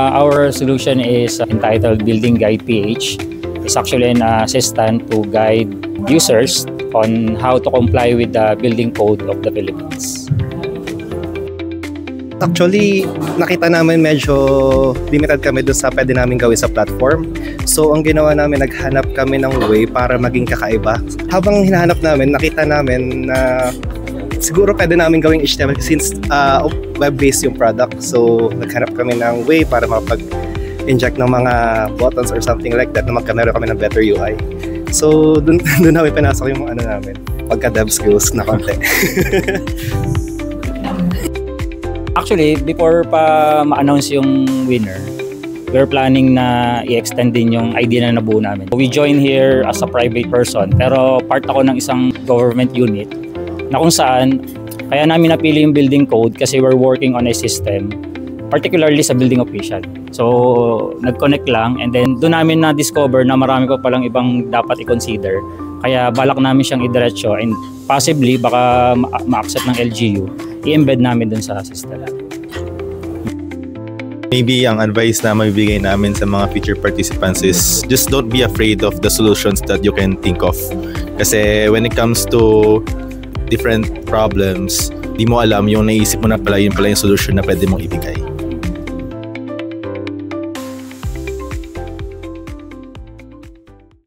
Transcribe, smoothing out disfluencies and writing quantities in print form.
Our solution is entitled Building Guide PH. It's actually an assistant to guide users on how to comply with the building code of the Philippines. Actually, nakita namin medyo limited kami doon sa pwede namin gawin sa platform. So, ang ginawa namin, naghanap kami ng way para maging kakaiba. Habang hinahanap namin, nakita namin na siguro pwede namin gawing HTML since web-based yung product. So, naghanap kami ng way para makapag-inject ng mga buttons or something like that na magkamera kami ng better UI. So, doon namin pinasok yung namin, pagka-dev skills na konti. Actually, before pa ma-announce yung winner, we're planning na i-extend din yung idea na nabuo namin. We join here as a private person, pero part ako ng isang government unit na kung saan kaya namin napili yung building code kasi we're working on a system, particularly sa building official. So, nag-connect lang and then doon namin na-discover na marami pa palang ibang dapat i-consider. Kaya balak namin siyang idiretso and possibly baka ma-accept ng LGU, i-embed namin dun sa system. Maybe ang advice na mabibigay namin sa mga future participants is just don't be afraid of the solutions that you can think of. Kasi when it comes to different problems, di mo alam yung naisip mo na pala, yun pala yung solution na pwede mong ibigay.